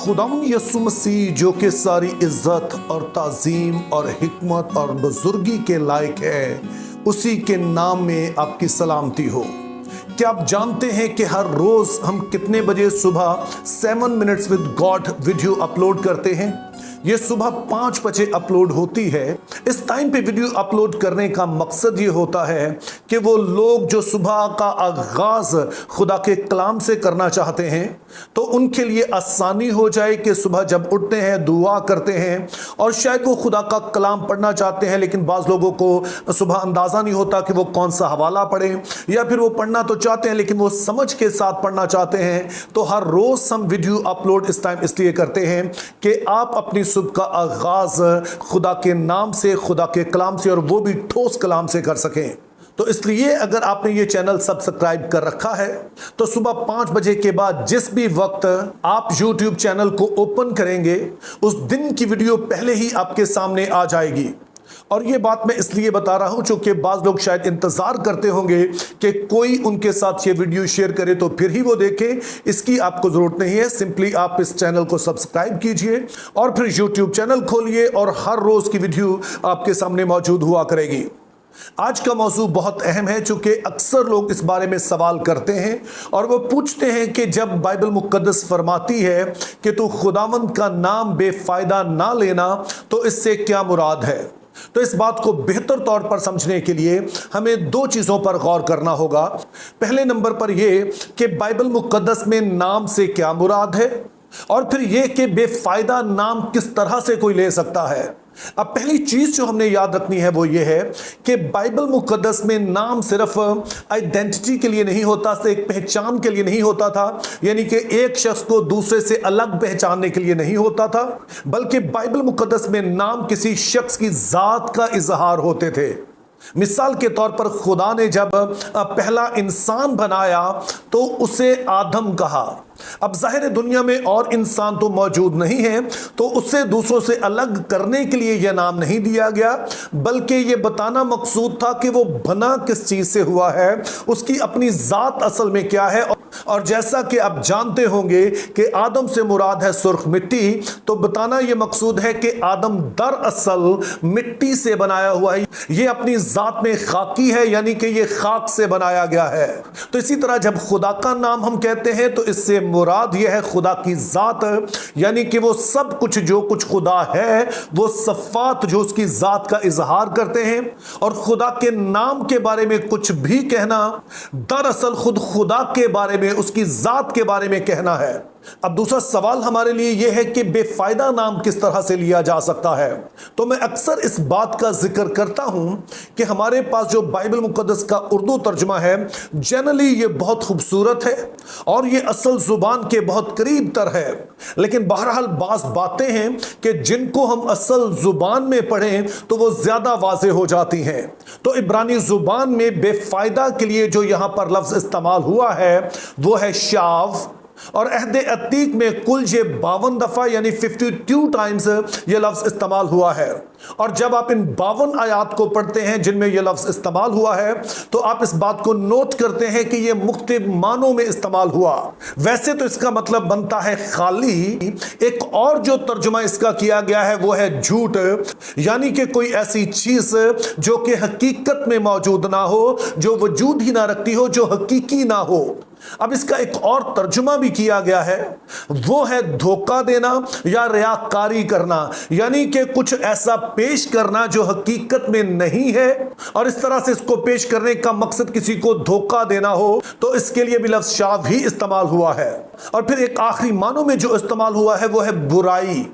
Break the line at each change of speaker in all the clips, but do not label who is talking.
खुदावंद यीशु मसीह जो कि सारी इज्जत और ताजीम और हिकमत और बुजुर्गी के लायक है, उसी के नाम में आपकी सलामती हो। क्या आप जानते हैं कि हर रोज हम कितने बजे सुबह 7 minutes with God video upload करते हैं? ये सुबह 5 बजे अपलोड होती है। इस टाइम पे वीडियो अपलोड करने का मकसद ये होता है कि वो लोग जो सुबह का आगाज खुदा के कलाम से करना चाहते हैं, तो उनके लिए आसानी हो जाए कि सुबह जब उठते हैं दुआ करते हैं और शायद वो खुदा का कलाम पढ़ना चाहते हैं, लेकिन बाज़ लोगों को सुबह अंदाज़ा नहीं होता कि वो कौन सा हवाला पढ़े, या फिर वो पढ़ना तो चाहते हैं लेकिन वो समझ के साथ पढ़ना चाहते हैं। तो हर रोज़ हम वीडियो अपलोड इस टाइम इसलिए करते हैं कि आप अपनी सुबह का आगाज खुदा के नाम से, खुदा के कलाम से, और वो भी ठोस कलाम से कर सकें। तो इसलिए अगर आपने ये चैनल सब्सक्राइब कर रखा है तो सुबह 5 बजे के बाद जिस भी वक्त आप YouTube चैनल को ओपन करेंगे, उस दिन की वीडियो पहले ही आपके सामने आ जाएगी। और ये बात मैं इसलिए बता रहा हूं क्योंकि बाज़ लोग शायद इंतज़ार करते होंगे कि कोई उनके साथ ये वीडियो शेयर करे तो फिर ही वो देखे। इसकी आपको ज़रूरत नहीं है। सिंपली आप इस चैनल को सब्सक्राइब कीजिए और फिर YouTube चैनल खोलिए और हर रोज़ की वीडियो आपके सामने मौजूद हुआ करेगी। आज का मौजू बहुत अहम है, चूंकि अक्सर लोग इस बारे में सवाल करते हैं और वो पूछते हैं कि जब बाइबल मुकद्दस फरमाती है कि तू खुदावंद का नाम बेफायदा ना लेना, तो इससे क्या मुराद है। तो इस बात को बेहतर तौर पर समझने के लिए हमें 2 चीज़ों पर गौर करना होगा। पहले नंबर पर यह कि बाइबल मुकद्दस में नाम से क्या मुराद है, और फिर यह कि बेफायदा नाम किस तरह से कोई ले सकता है। अब पहली चीज जो हमने याद रखनी है वो ये है कि बाइबल मुकद्दस में नाम सिर्फ आइडेंटिटी के लिए नहीं होता, सिर्फ एक पहचान के लिए नहीं होता था, यानी कि एक शख्स को दूसरे से अलग पहचानने के लिए नहीं होता था, बल्कि बाइबल मुकद्दस में नाम किसी शख्स की जात का इजहार होते थे। मिसाल के तौर पर खुदा ने जब पहला इंसान बनाया तो उसे आदम कहा। अब जाहिर दुनिया में और इंसान तो मौजूद नहीं है, तो उससे दूसरों से अलग करने के लिए यह नाम नहीं दिया गया, बल्कि यह बताना मकसूद था कि वो बना किस चीज से हुआ है, उसकी अपनी जात असल में क्या है। और जैसा कि आप जानते होंगे कि आदम से मुराद है सुर्ख मिट्टी, तो बताना यह मकसूद है कि आदम दरअसल मिट्टी से बनाया हुआ है, यह अपनी जात में खाकी है, यानी कि यह खाक से बनाया गया है। तो इसी तरह जब खुदा का नाम हम कहते हैं तो इससे मुराद यह है खुदा की जात, यानी कि वो सब कुछ जो कुछ खुदा है, वो सफ़ात जो उसकी जात का इजहार करते हैं। और खुदा के नाम के बारे में कुछ भी कहना दरअसल खुद खुदा के बारे में, उसकी जात के बारे में कहना है। अब दूसरा सवाल हमारे लिए यह है कि बेफायदा नाम किस तरह से लिया जा सकता है। तो मैं अक्सर इस बात का जिक्र करता हूं कि हमारे पास जो बाइबल मुकद्दस का उर्दू तर्जुमा है, जनरली ये बहुत खूबसूरत है और ये असल जुबान के बहुत करीब तर है, लेकिन बहरहाल बाज़ बातें हैं कि जिनको हम असल जुबान में पढ़ें तो वो ज्यादा वाज़ेह हो जाती हैं। तो इब्रानी जुबान में बेफायदा के लिए जो यहां पर लफ्ज इस्तेमाल हुआ है वो है शाव, और अहद अतीक में कुल ये 52 दफ़ा यानी 52 टाइम्स ये लफ्ज़ इस्तेमाल हुआ है। और जब आप इन 52 आयात को पढ़ते हैं जिनमें यह लफ्ज़ इस्तेमाल हुआ है, तो आप इस बात को नोट करते हैं कि यह मुख्तलिफ मानों में इस्तेमाल हुआ। वैसे तो इसका मतलब बनता है खाली, एक और जो तर्जुमा इसका किया गया है वो है झूठ, यानी कि कोई ऐसी चीज़ जो कि हकीकत में मौजूद ना हो, जो वजूद ही ना रखती हो, जो हकीकी ना हो। अब इसका एक और तर्जुमा भी किया गया है, वो है धोखा देना या रियाकारी करना, यानी कि कुछ ऐसा पेश करना जो हकीकत में नहीं है, और इस तरह से इसको पेश करने का मकसद किसी को धोखा देना हो, तो इसके लिए भी लफ्ज़ शाव ही इस्तेमाल हुआ है। और फिर एक आखिरी मानों में जो इस्तेमाल हुआ है वो है बुराई,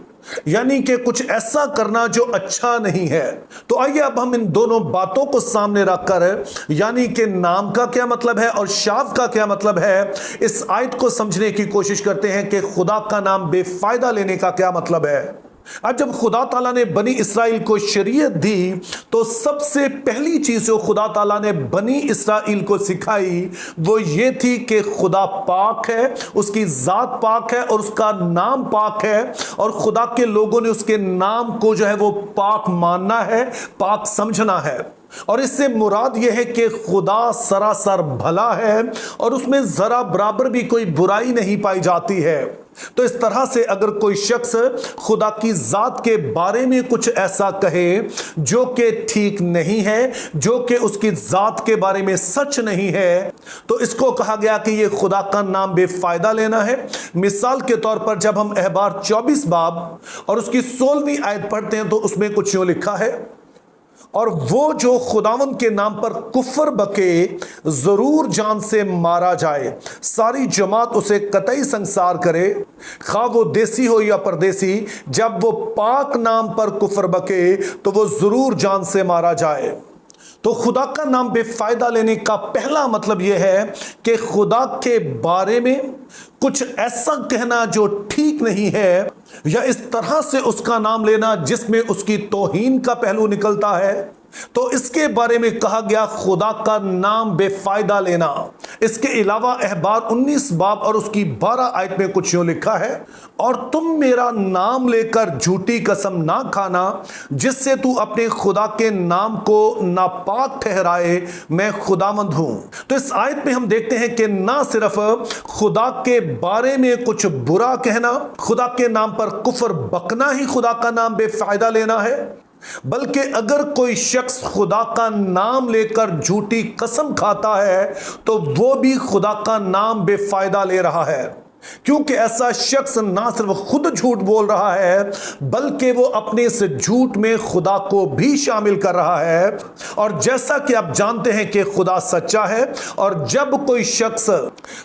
यानी कि कुछ ऐसा करना जो अच्छा नहीं है। तो आइए अब हम इन दोनों बातों को सामने रखकर, यानी कि नाम का क्या मतलब है और शाव का क्या मतलब है, इस आयत को समझने की कोशिश करते हैं कि खुदा का नाम बेफायदा लेने का क्या मतलब है। अब जब खुदा ताला ने बनी इसराइल को शरीयत दी, तो सबसे पहली चीज जो खुदा ताला ने बनी इसराइल को सिखाई वो ये थी कि खुदा पाक है, उसकी जात पाक है और उसका नाम पाक है, और खुदा के लोगों ने उसके नाम को जो है वो पाक मानना है, पाक समझना है। और इससे मुराद यह है कि खुदा सरासर भला है और उसमें जरा बराबर भी कोई बुराई नहीं पाई जाती है। تو اس طرح سے اگر کوئی شخص خدا کی ذات کے بارے میں کچھ ایسا کہے جو کہ ٹھیک نہیں ہے، جو کہ اس کی ذات کے بارے میں سچ نہیں ہے، تو اس کو کہا گیا کہ یہ خدا کا نام بے فائدہ لینا ہے۔ مثال کے طور پر جب ہم احبار 24 باب اور اس کی 16ویں آیت پڑھتے ہیں تو اس میں کچھ یوں لکھا ہے، اور وہ جو خداوند کے نام پر کفر بکے ضرور جان سے مارا جائے، ساری جماعت اسے قطعی سنسار کرے، خواہ وہ دیسی ہو یا پردیسی، جب وہ پاک نام پر کفر بکے تو وہ ضرور جان سے مارا جائے۔ تو خدا کا نام بے فائدہ لینے کا پہلا مطلب یہ ہے کہ خدا کے بارے میں کچھ ایسا کہنا جو ٹھیک نہیں ہے، یا اس طرح سے اس کا نام لینا جس میں اس کی توہین کا پہلو نکلتا ہے، تو اس کے بارے میں کہا گیا خدا کا نام بے فائدہ لینا۔ اس کے علاوہ احبار 19 باب اور اس کی 12 آیت میں کچھ یوں لکھا ہے، اور تم میرا نام لے کر جھوٹی قسم نہ کھانا جس سے تو اپنے خدا کے نام کو ناپاک ٹھہرائے، میں خداوند ہوں۔ تو اس آیت میں ہم دیکھتے ہیں کہ نہ صرف خدا کے بارے میں کچھ برا کہنا، خدا کے نام پر کفر بکنا ہی خدا کا نام بے فائدہ لینا ہے، بلکہ اگر کوئی شخص خدا کا نام لے کر جھوٹی قسم کھاتا ہے تو وہ بھی خدا کا نام بے فائدہ لے رہا ہے، کیونکہ ایسا شخص نہ صرف خود جھوٹ بول رہا ہے بلکہ وہ اپنے اس جھوٹ میں خدا کو بھی شامل کر رہا ہے۔ اور جیسا کہ آپ جانتے ہیں کہ خدا سچا ہے، اور جب کوئی شخص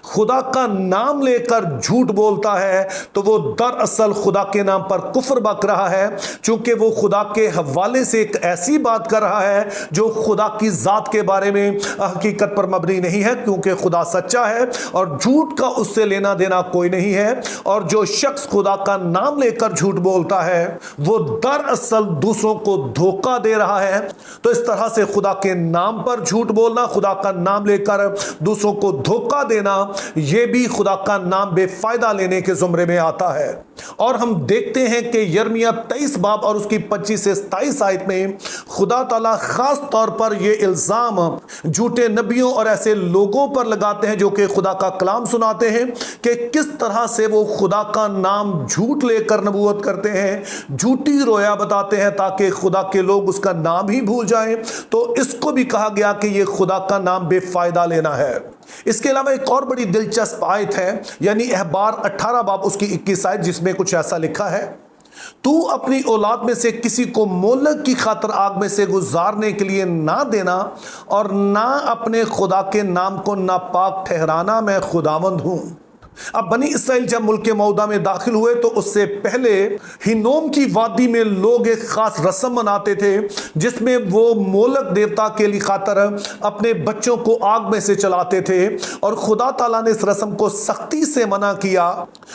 خدا کا نام لے کر جھوٹ بولتا ہے تو وہ دراصل خدا کے نام پر کفر بک رہا ہے، چونکہ وہ خدا کے حوالے سے ایک ایسی بات کر رہا ہے جو خدا کی ذات کے بارے میں حقیقت پر مبنی نہیں ہے، کیونکہ خدا سچا ہے اور جھوٹ کا اس سے لینا دینا کوئی نہیں ہے۔ اور جو شخص خدا کا نام لے کر جھوٹ بولتا ہے وہ دراصل دوسروں کو دھوکہ دے رہا ہے۔ تو اس طرح سے خدا کے نام پر جھوٹ بولنا، خدا کا نام لے کر دوسروں کو دھوکہ دینا، یہ بھی خدا کا نام بے فائدہ لینے کے زمرے میں آتا ہے۔ اور ہم دیکھتے ہیں کہ یرمیہ 23 باب اور اس کی 25 سے 27 آیت میں خدا تعالیٰ خاص طور پر یہ الزام جھوٹے نبیوں اور ایسے لوگوں پر لگاتے ہیں جو کہ خدا کا کلام سناتے ہیں کہ کس طرح سے وہ خدا کا نام جھوٹ لے کر نبوت کرتے ہیں، جھوٹی رویا بتاتے ہیں تاکہ خدا کے لوگ اس کا نام ہی بھول جائیں۔ تو اس کو بھی کہا گیا کہ یہ خدا کا نام بے فائدہ لینا ہے۔ اس کے علاوہ ایک اور بڑی دلچسپ آیت ہے، یعنی احبار 18 باب اس کی 21 آیت، جس میں کچھ ایسا لکھا ہے، تو اپنی اولاد میں سے کسی کو مولک کی خاطر آگ میں سے گزارنے کے لیے نہ دینا اور نہ اپنے خدا کے نام کو ناپاک ٹھہرانا، میں خداوند ہوں۔ اب بنی اسرائیل جب ملک موعودہ میں داخل ہوئے تو اس سے پہلے ہنوم کی وادی میں لوگ ایک خاص رسم مناتے تھے جس میں وہ مولک دیوتا کے لیے خاطر اپنے بچوں کو آگ میں سے چلاتے تھے، اور خدا تعالیٰ نے اس رسم کو سختی سے منع کیا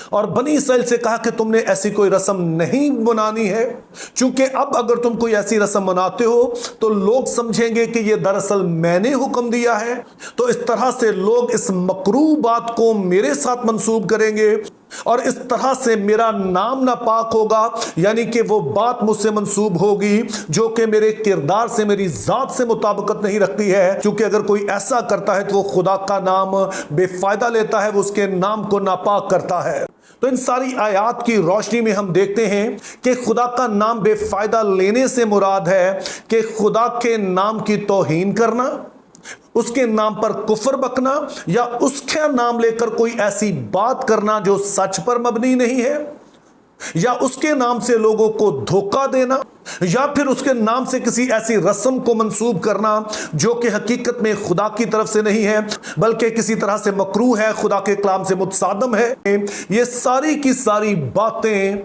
اور بنی اسرائیل سے کہا کہ تم نے ایسی کوئی رسم نہیں منانی ہے، چونکہ اب اگر تم کوئی ایسی رسم مناتے ہو تو لوگ سمجھیں گے کہ یہ دراصل میں نے حکم دیا ہے۔ تو اس طرح سے لوگ اس مکروہ بات کو میرے ساتھ منسوب کریں گے اور اس طرح سے میرا نام ناپاک ہوگا، یعنی کہ وہ بات مجھ سے منسوب ہوگی جو کہ میرے کردار سے، میری ذات سے مطابقت نہیں رکھتی ہے، کیونکہ اگر کوئی ایسا کرتا ہے تو وہ خدا کا نام بے فائدہ لیتا ہے، وہ اس کے نام کو ناپاک کرتا ہے۔ تو ان ساری آیات کی روشنی میں ہم دیکھتے ہیں کہ خدا کا نام بے فائدہ لینے سے مراد ہے کہ خدا کے نام کی توہین کرنا، اس کے نام پر کفر بکنا، یا اس کا نام لے کر کوئی ایسی بات کرنا جو سچ پر مبنی نہیں ہے، یا اس کے نام سے لوگوں کو دھوکہ دینا، یا پھر اس کے نام سے کسی ایسی رسم کو منسوب کرنا جو کہ حقیقت میں خدا کی طرف سے نہیں ہے بلکہ کسی طرح سے مکروہ ہے، خدا کے کلام سے متصادم ہے۔ یہ ساری کی ساری باتیں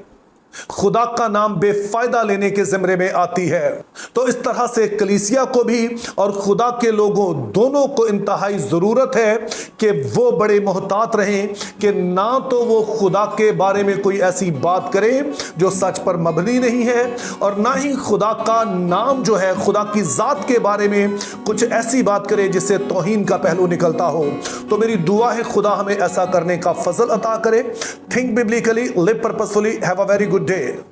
خدا کا نام بے فائدہ لینے کے زمرے میں آتی ہے۔ تو اس طرح سے کلیسیا کو بھی اور خدا کے لوگوں دونوں کو انتہائی ضرورت ہے کہ وہ بڑے محتاط رہیں کہ نہ تو وہ خدا کے بارے میں کوئی ایسی بات کریں جو سچ پر مبنی نہیں ہے، اور نہ ہی خدا کا نام جو ہے، خدا کی ذات کے بارے میں کچھ ایسی بات کرے جس سے توہین کا پہلو نکلتا ہو۔ تو میری دعا ہے خدا ہمیں ایسا کرنے کا فضل عطا کرے۔ Think biblically, live purposefully, have a very good day.